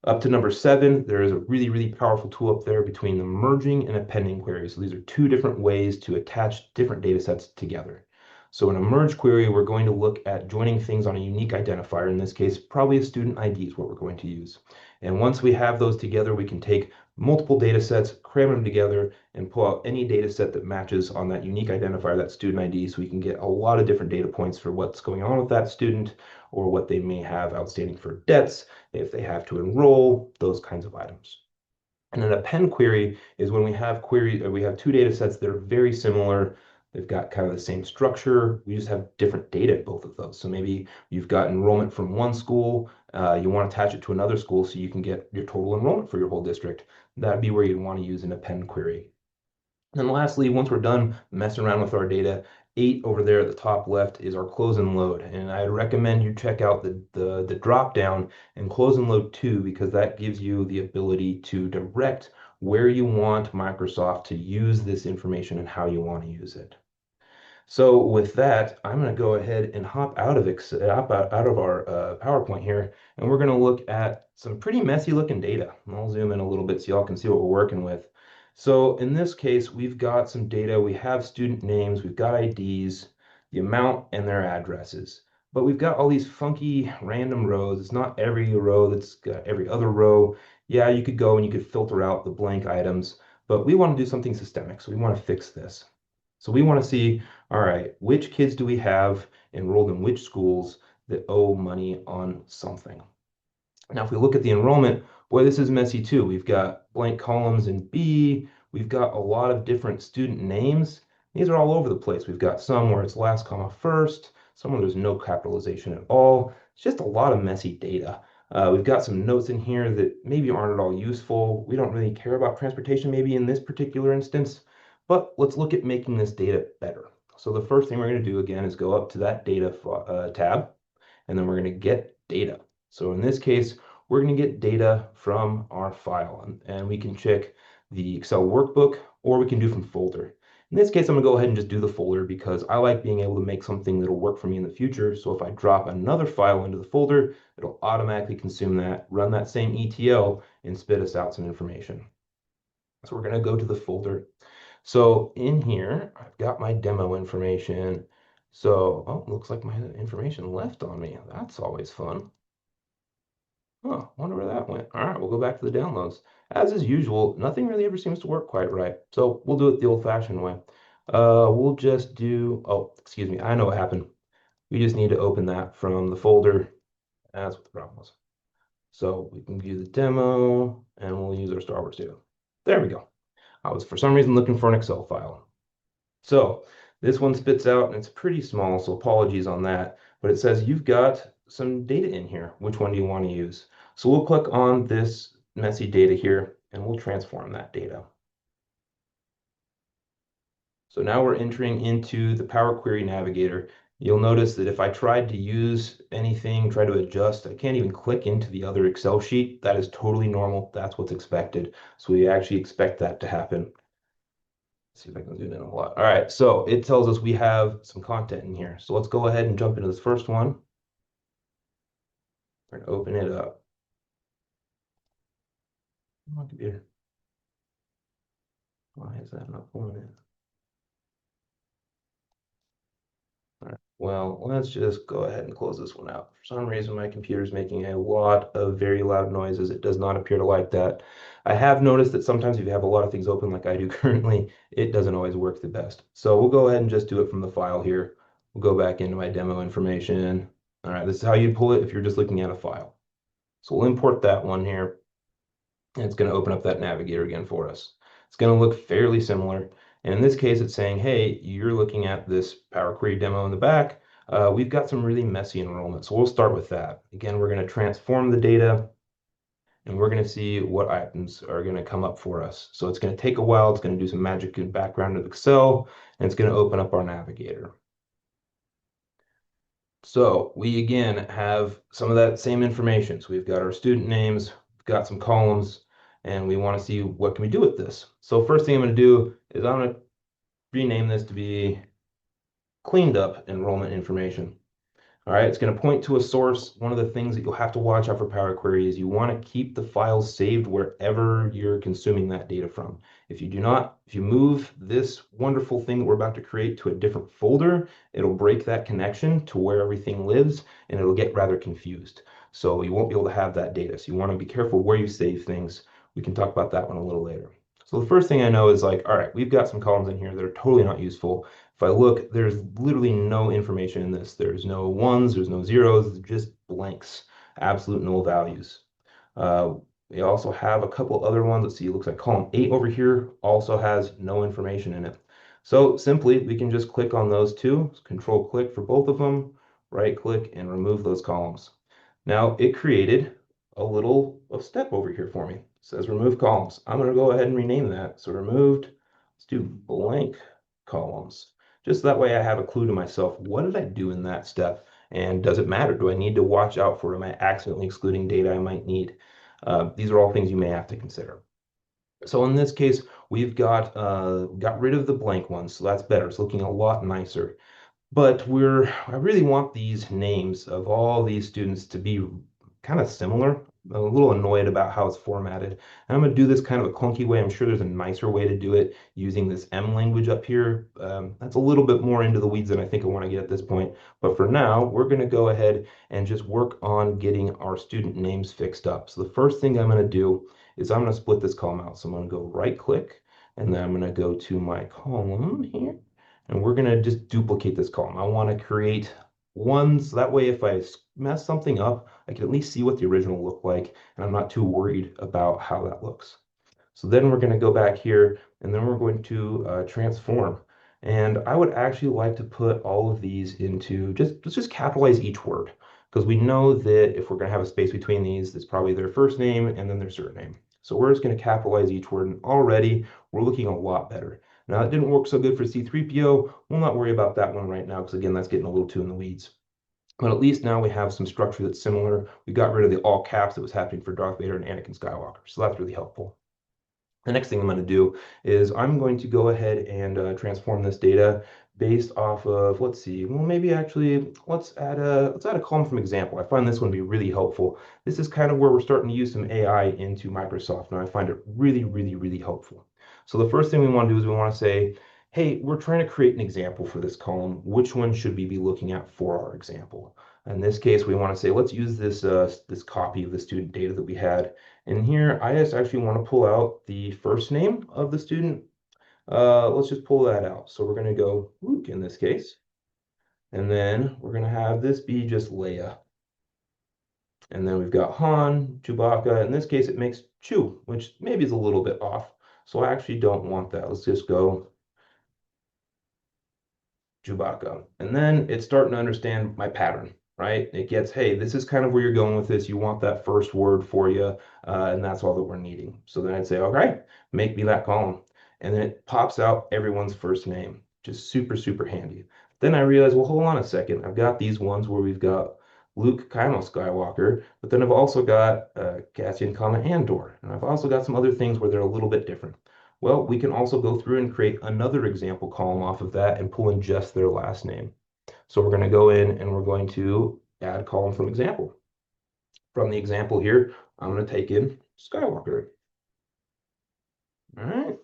Up to number seven, there is a really, really powerful tool up there between the merging and appending queries. So these are two different ways to attach different data sets together. So in a merge query, we're going to look at joining things on a unique identifier. In this case, probably a student ID is what we're going to use. And once we have those together, we can take multiple data sets, cram them together, and pull out any data set that matches on that unique identifier, that student ID, so we can get a lot of different data points for what's going on with that student or what they may have outstanding for debts, if they have to enroll, those kinds of items. And an append query is when we have two data sets that are very similar. They've got kind of the same structure. We just have different data in both of those. So maybe you've got enrollment from one school, you want to attach it to another school so you can get your total enrollment for your whole district. That'd be where you'd want to use an append query. And lastly, once we're done messing around with our data, 8 over there at the top left is our close and load. And I recommend you check out the drop down and close and load 2 because that gives you the ability to direct where you want Microsoft to use this information and how you want to use it. So with that, I'm going to go ahead and hop out of out of our PowerPoint here, and we're going to look at some pretty messy looking data. I'll zoom in a little bit so y'all can see what we're working with. So in this case, we've got some data. We have student names, we've got IDs, the amount, and their addresses. But we've got all these funky random rows. It's not every row that's got every other row. Yeah, you could go and you could filter out the blank items, but we want to do something systemic, so we want to fix this. So we want to see, all right, which kids do we have enrolled in which schools that owe money on something? Now, if we look at the enrollment, boy, this is messy too. We've got blank columns in B. We've got a lot of different student names. These are all over the place. We've got some where it's last comma first, some where there's no capitalization at all. It's just a lot of messy data. We've got some notes in here that maybe aren't at all useful. We don't really care about transportation maybe in this particular instance, but let's look at making this data better. So the first thing we're going to do again is go up to that data tab, and then we're going to get data. So in this case, we're going to get data from our file, and we can check the Excel workbook, or we can do from folder. In this case, I'm going to go ahead and just do the folder because I like being able to make something that'll work for me in the future. So if I drop another file into the folder, it'll automatically consume that, run that same ETL, and spit us out some information. So we're going to go to the folder. So in here, I've got my demo information. So, oh, looks like my information left on me. That's always fun. Huh, wonder where that went. All right, we'll go back to the downloads. As is usual, nothing really ever seems to work quite right. So we'll do it the old-fashioned way. We'll just do, oh, excuse me, I know what happened. We just need to open that from the folder. That's what the problem was. So we can view the demo and we'll use our Star Wars data. There we go. I was for some reason looking for an Excel file. So this one spits out and it's pretty small, so apologies on that. But it says you've got some data in here. Which one do you want to use? So we'll click on this messy data here and we'll transform that data. So now we're entering into the Power Query Navigator. You'll notice that if I tried to use anything, try to adjust, I can't even click into the other Excel sheet. That is totally normal. That's what's expected. So we actually expect that to happen. See if I can zoom in a lot. All right, so it tells us we have some content in here. So let's go ahead and jump into this first one. We're gonna open it up. Come on, computer. Why is that not pulling in? All right, well, let's just go ahead and close this one out. For some reason, my computer is making a lot of very loud noises. It does not appear to like that. I have noticed that sometimes if you have a lot of things open like I do currently, it doesn't always work the best. So we'll go ahead and just do it from the file here. We'll go back into my demo information. All right, this is how you pull it if you're just looking at a file. So we'll import that one here, and it's going to open up that navigator again for us. It's going to look fairly similar. And in this case, it's saying, hey, you're looking at this Power Query demo in the back. We've got some really messy enrollment. So we'll start with that. Again, we're going to transform the data, and we're going to see what items are going to come up for us. So it's going to take a while. It's going to do some magic in background of Excel, and it's going to open up our navigator. So we again have some of that same information. So we've got our student names, we've got some columns, and we want to see what can we do with this. So first thing I'm going to do is I'm going to rename this to be cleaned up enrollment information. All right, it's going to point to a source. One of the things that you'll have to watch out for Power Query is you want to keep the files saved wherever you're consuming that data from. If you do not, if you move this wonderful thing that we're about to create to a different folder, it'll break that connection to where everything lives and it'll get rather confused. So you won't be able to have that data. So you want to be careful where you save things. We can talk about that one a little later. So the first thing I know is like, all right, we've got some columns in here that are totally not useful. If I look, there's literally no information in this. There's no ones, there's no zeros, just blanks, absolute null values. We also have a couple other ones. Let's see, it looks like column 8 over here also has no information in it. So simply, we can just click on those two, control click for both of them, right click and remove those columns. Now it created a little step over here for me. It says remove columns. I'm going to go ahead and rename that. So removed Let's do blank columns. Just that way I have a clue to myself. What did I do in that step? And does it matter? Do I need to watch out for it? Am I accidentally excluding data I might need? These are all things you may have to consider. So in this case, we've got rid of the blank ones, so that's better. It's looking a lot nicer. But I really want these names of all these students to be kind of similar. I'm a little annoyed about how it's formatted. And I'm going to do this kind of a clunky way. I'm sure there's a nicer way to do it using this M language up here. That's a little bit more into the weeds than I think I want to get at this point. But for now, we're going to go ahead and just work on getting our student names fixed up. So the first thing I'm going to do is I'm going to split this column out. So I'm going to go right click, and then I'm going to go to my column here. And we're going to just duplicate this column. I want to create one, so that way if I mess something up, I can at least see what the original looked like, and I'm not too worried about how that looks. So then we're going to go back here, and then we're going to transform. And I would actually like to put all of these into, let's just capitalize each word, because we know that if we're going to have a space between these, it's probably their first name and then their surname. So we're just going to capitalize each word, and already we're looking a lot better. Now, it didn't work so good for C3PO. We'll not worry about that one right now, because again, that's getting a little too in the weeds. But at least now we have some structure that's similar. We got rid of the all caps that was happening for Darth Vader and Anakin Skywalker. So that's really helpful. The next thing I'm going to do is I'm going to go ahead and transform this data based off of, let's see, well, maybe actually let's add a column from example. I find this one to be really helpful. This is kind of where we're starting to use some AI into Microsoft, and I find it really, really, really helpful. So the first thing we want to do is we want to say, hey, we're trying to create an example for this column. Which one should we be looking at for our example? In this case, we want to say, let's use this copy of the student data that we had. And here, I just actually want to pull out the first name of the student. Let's just pull that out. So we're going to go Luke in this case. And then we're going to have this be just Leia. And then we've got Han, Chewbacca. In this case, it makes Chew, which maybe is a little bit off. So I actually don't want that. Let's just go Chewbacca. And then it's starting to understand my pattern, right? It gets, hey, this is kind of where you're going with this. You want that first word for you, and that's all that we're needing. So then I'd say, okay, make me that column. And then it pops out everyone's first name, just super, super handy. Then I realize, well, hold on a second. I've got these ones where we've got Luke, Kylo Skywalker, but then I've also got Cassian, Andor, and I've also got some other things where they're a little bit different. Well, we can also go through and create another example column off of that and pull in just their last name. So we're going to go in and we're going to add column from example. From the example here, I'm going to take in Skywalker. All right.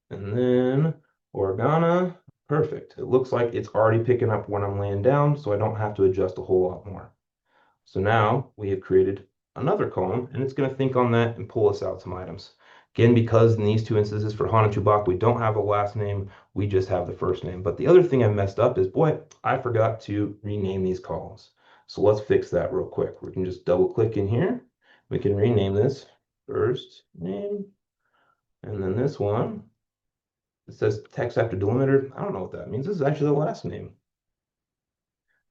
And then Organa. Perfect. It looks like it's already picking up when I'm laying down, so I don't have to adjust a whole lot more. So now we have created another column, and it's going to think on that and pull us out some items. Again, because in these two instances for Han and Chewbacca, we don't have a last name, we just have the first name. But the other thing I messed up is, boy, I forgot to rename these columns. So let's fix that real quick. We can just double click in here. We can rename this first name. And then this one, it says text after delimiter. I don't know what that means. This is actually the last name.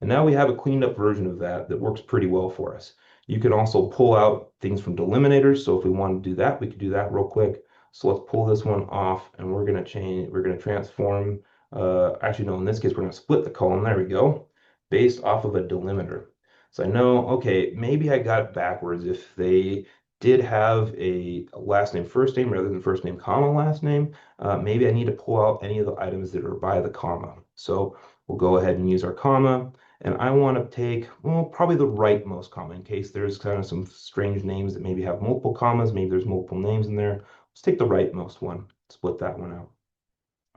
And now we have a cleaned up version of that that works pretty well for us. You can also pull out things from delimiters. So if we want to do that, we could do that real quick. So let's pull this one off and we're going to transform. Actually, no, in this case, we're going to split the column. There we go, based off of a delimiter. So I know, okay, maybe I got it backwards. If they did have a last name, first name rather than first name, comma, last name, maybe I need to pull out any of the items that are by the comma. So we'll go ahead and use our comma. And I want to take, well, probably the rightmost comma in case there's kind of some strange names that maybe have multiple commas. Maybe there's multiple names in there. Let's take the rightmost one, split that one out.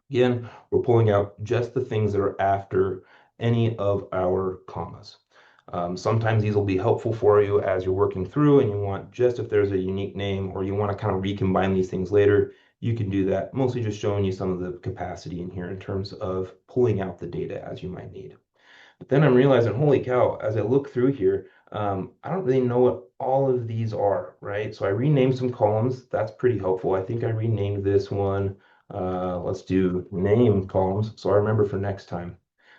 Again, we're pulling out just the things that are after any of our commas. Sometimes these will be helpful for you as you're working through and you want just if there's a unique name or you want to kind of recombine these things later, you can do that. Mostly just showing you some of the capacity in here in terms of pulling out the data as you might need. But then I'm realizing, holy cow, as I look through here, I don't really know what all of these are, right? So I renamed some columns. That's pretty helpful. I think I renamed this one. Let's do name columns so I remember for next time.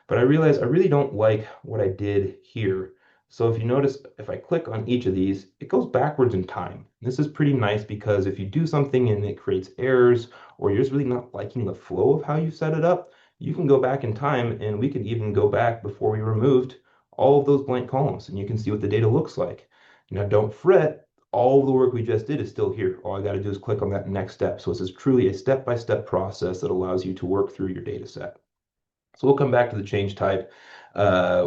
But I realized I really don't like what I did here. So if you notice, if I click on each of these, it goes backwards in time. This is pretty nice because if you do something and it creates errors, or you're just really not liking the flow of how you set it up, you can go back in time and we can even go back before we removed all of those blank columns and you can see what the data looks like. Now don't fret, all the work we just did is still here. All I got to do is click on that next step. So this is truly a step-by-step process that allows you to work through your data set. So we'll come back to the change type,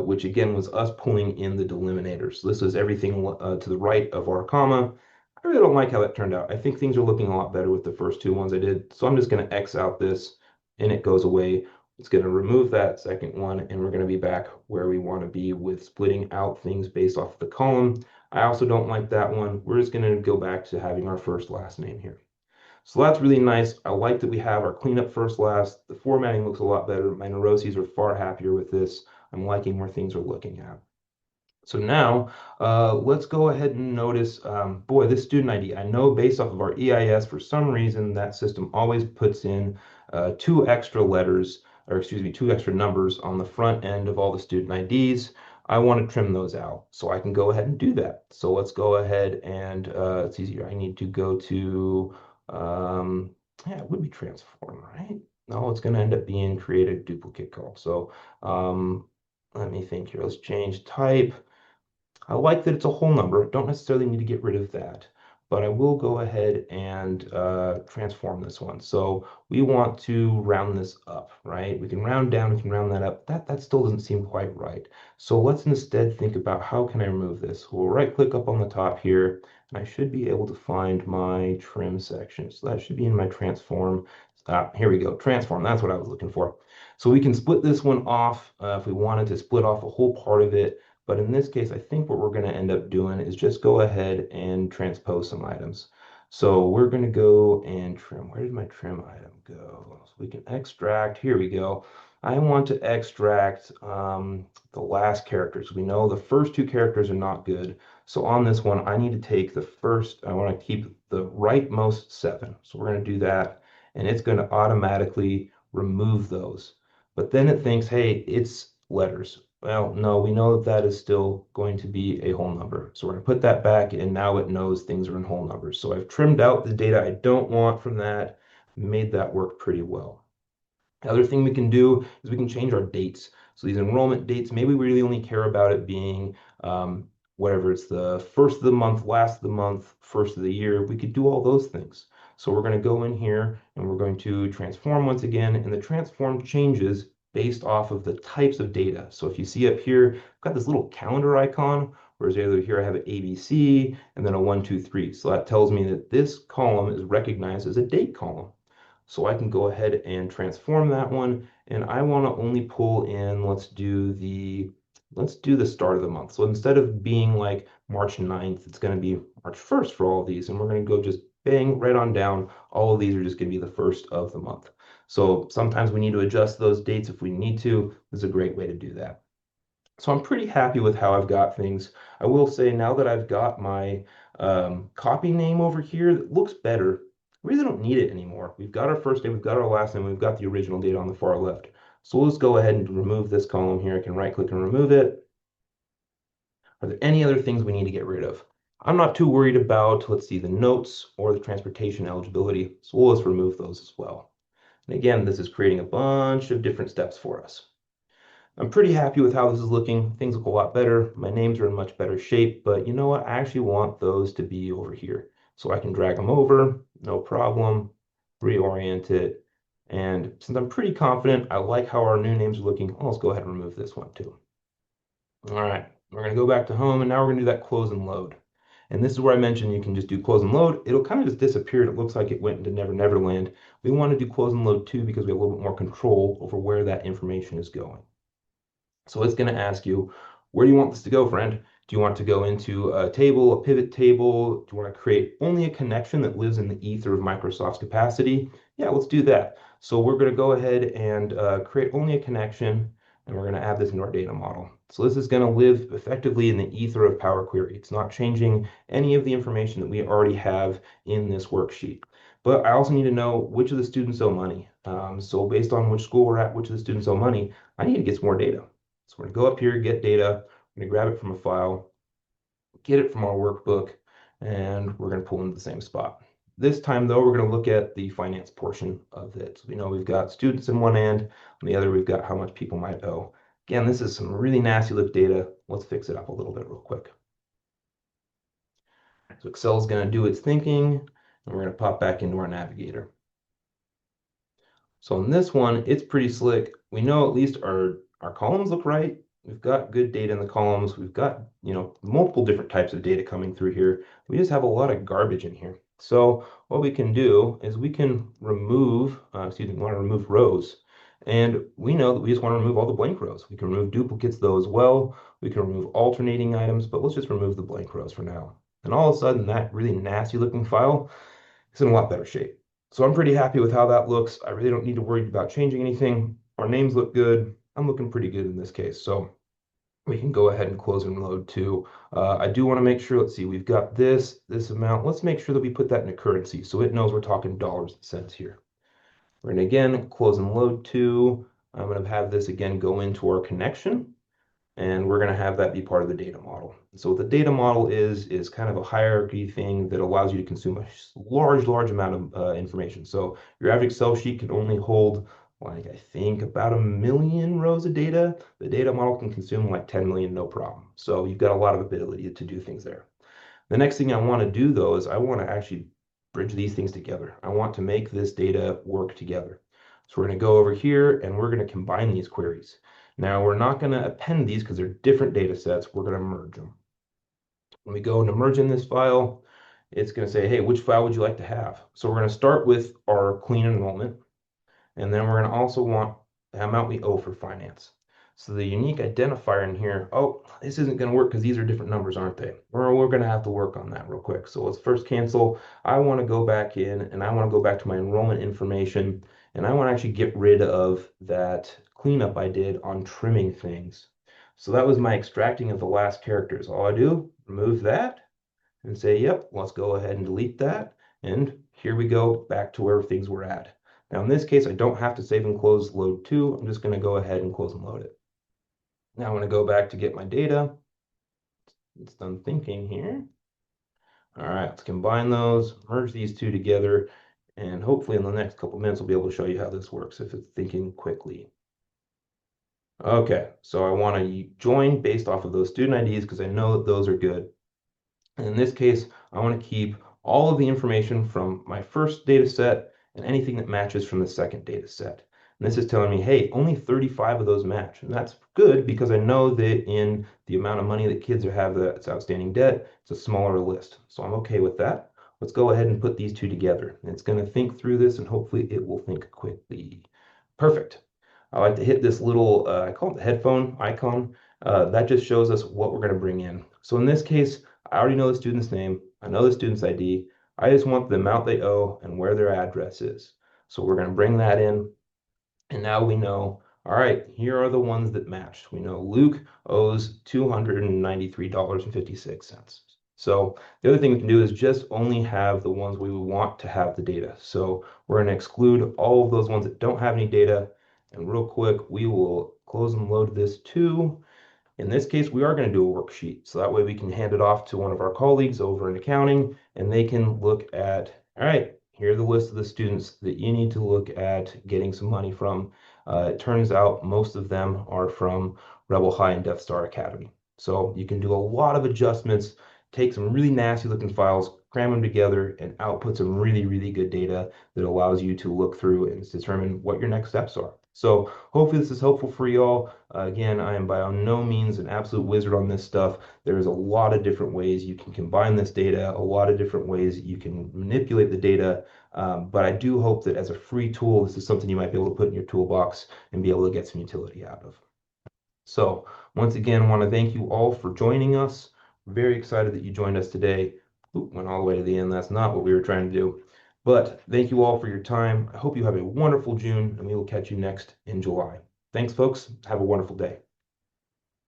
which again was us pulling in the delimitator. So this is everything to the right of our comma. I really don't like how that turned out. I think things are looking a lot better with the first two ones I did. So I'm just going to X out this and it goes away. It's going to remove that second one and we're going to be back where we want to be with splitting out things based off the column. I also don't like that one. We're just going to go back to having our first last name here. So that's really nice. I like that we have our cleanup first last. The formatting looks a lot better. My neuroses are far happier with this. I'm liking where things are looking at. So now let's go ahead and notice, boy, this student ID. I know based off of our EIS, for some reason, that system always puts in two extra letters, or excuse me, two extra numbers on the front end of all the student IDs. I want to trim those out, so I can go ahead and do that. So let's go ahead and it's easier. I need to go to, yeah, it would be transform, right? No, it's going to end up being create a duplicate call. So let me think here. Let's change type. I like that it's a whole number. Don't necessarily need to get rid of that, but I will go ahead and transform this one. So we want to round this up, right? We can round down, we can round that up. That still doesn't seem quite right. So let's instead think about how can I remove this? We'll right click up on the top here, and I should be able to find my trim section. So that should be in my transform. Here we go, transform, that's what I was looking for. So we can split this one off if we wanted to split off a whole part of it. But in this case, I think what we're going to end up doing is just go ahead and transpose some items. So we're going to go and trim. Where did my trim item go? So we can extract. Here we go. I want to extract the last characters. We know the first two characters are not good. So on this one, I need to take the first, I want to keep the rightmost seven. So we're going to do that. And it's going to automatically remove those. But then it thinks, hey, it's letters. Well, no, we know that that is still going to be a whole number. So we're going to put that back and now it knows things are in whole numbers. So I've trimmed out the data I don't want from that, made that work pretty well. The other thing we can do is we can change our dates. So these enrollment dates, maybe we really only care about it being whatever, it's the first of the month, last of the month, first of the year. We could do all those things. So we're going to go in here and we're going to transform once again, and the transform changes based off of the types of data. So if you see up here, I've got this little calendar icon, whereas over here I have an ABC and then a 1, 2, 3. So that tells me that this column is recognized as a date column. So I can go ahead and transform that one. And I want to only pull in, let's do the start of the month. So instead of being like March 9th, it's going to be March 1st for all of these. And we're going to go just bang right on down. All of these are just going to be the first of the month. So sometimes we need to adjust those dates if we need to. This is a great way to do that. So I'm pretty happy with how I've got things. I will say now that I've got my copy name over here, it looks better. We really don't need it anymore. We've got our first name, we've got our last name, we've got the original data on the far left. So let's go ahead and remove this column here. I can right click and remove it. Are there any other things we need to get rid of? I'm not too worried about, let's see, the notes or the transportation eligibility. So let's remove those as well. And again, this is creating a bunch of different steps for us. I'm pretty happy with how this is looking. Things look a lot better. My names are in much better shape, but you know what? I actually want those to be over here. So I can drag them over, no problem, reorient it. And since I'm pretty confident, I like how our new names are looking, let's go ahead and remove this one too. All right, we're gonna go back to home and now we're gonna do that close and load. And this is where I mentioned you can just do close and load. It'll kind of just disappear. It looks like it went into Never Never Land. We want to do close and load too because we have a little bit more control over where that information is going. So it's going to ask you, where do you want this to go, friend? Do you want to go into a table, a pivot table? Do you want to create only a connection that lives in the ether of Microsoft's capacity? Yeah, let's do that. So we're going to go ahead and create only a connection, and we're going to add this into our data model. So this is going to live effectively in the ether of Power Query. It's not changing any of the information that we already have in this worksheet. But I also need to know which of the students owe money. So based on which school we're at, which of the students owe money, I need to get some more data. So we're going to go up here, get data. We're going to grab it from a file, get it from our workbook, and we're going to pull into the same spot. This time, though, we're going to look at the finance portion of it. So we know we've got students in one end, on the other, we've got how much people might owe. Again, this is some really nasty look data. Let's fix it up a little bit real quick. So Excel is going to do its thinking, and we're going to pop back into our navigator. So in this one, it's pretty slick. We know at least our columns look right. We've got good data in the columns. We've got, multiple different types of data coming through here. We just have a lot of garbage in here. So what we can do is we can remove, we want to remove rows. And we know that we just want to remove all the blank rows. We can remove duplicates though as well. We can remove alternating items, but let's just remove the blank rows for now. And all of a sudden, that really nasty looking file is in a lot better shape. So I'm pretty happy with how that looks. I really don't need to worry about changing anything. Our names look good. I'm looking pretty good in this case. So we can go ahead and close and load too. I do want to make sure, let's see, we've got this amount. Let's make sure that we put that in a currency so it knows we're talking dollars and cents here. We're going to again close and load too. I'm going to have this again go into our connection, and we're going to have that be part of the data model. So what the data model is kind of a hierarchy thing that allows you to consume a large amount of information. So your average Excel sheet can only hold, like, I think about 1 million rows of data. The data model can consume like 10 million, no problem. So you've got a lot of ability to do things there. The next thing I want to do though is I want to actually bridge these things together. I want to make this data work together. So we're going to go over here and we're going to combine these queries. Now we're not going to append these because they're different data sets. We're going to merge them. When we go into merge in this file, it's going to say, hey, which file would you like to have? So we're going to start with our clean enrollment. And then we're going to also want the amount we owe for finance. So the unique identifier in here, oh, this isn't going to work because these are different numbers, aren't they? We're going to have to work on that real quick. So let's first cancel. I want to go back in and I want to go back to my enrollment information, and I want to actually get rid of that cleanup I did on trimming things. So that was my extracting of the last characters. All I do, remove that and say, yep, let's go ahead and delete that. And here we go back to where things were at. Now in this case, I don't have to save and close load to. I'm just going to go ahead and close and load it. Now I'm going to go back to get my data. It's done thinking here. All right, let's combine those, merge these two together, and hopefully in the next couple minutes, we'll be able to show you how this works if it's thinking quickly. Okay, so I want to join based off of those student IDs because I know that those are good. And in this case, I want to keep all of the information from my first data set and anything that matches from the second data set. And this is telling me, hey, only 35 of those match. And that's good because I know that in the amount of money that kids have that's outstanding debt, it's a smaller list. So I'm okay with that. Let's go ahead and put these two together. And it's going to think through this and hopefully it will think quickly. Perfect. I like to hit this little, I call it the headphone icon. That just shows us what we're going to bring in. So in this case, I already know the student's name. I know the student's ID. I just want the amount they owe and where their address is. So we're going to bring that in. And now we know, all right, here are the ones that matched. We know Luke owes $293.56. So the other thing we can do is just only have the ones we want to have the data. So we're going to exclude all of those ones that don't have any data. And real quick, we will close and load this too. In this case, we are going to do a worksheet. So that way we can hand it off to one of our colleagues over in accounting, and they can look at, all right, here's the list of the students that you need to look at getting some money from. It turns out most of them are from Rebel High and Death Star Academy. So you can do a lot of adjustments, take some really nasty looking files, cram them together, and output some really good data that allows you to look through and determine what your next steps are. So hopefully this is helpful for you all. Again, I am by no means an absolute wizard on this stuff. There's a lot of different ways you can combine this data, a lot of different ways you can manipulate the data. But I do hope that as a free tool, this is something you might be able to put in your toolbox and be able to get some utility out of. So once again, I want to thank you all for joining us. Very excited that you joined us today. Ooh, went all the way to the end. That's not what we were trying to do. But thank you all for your time. I hope you have a wonderful June, and we will catch you next in July. Thanks, folks. Have a wonderful day.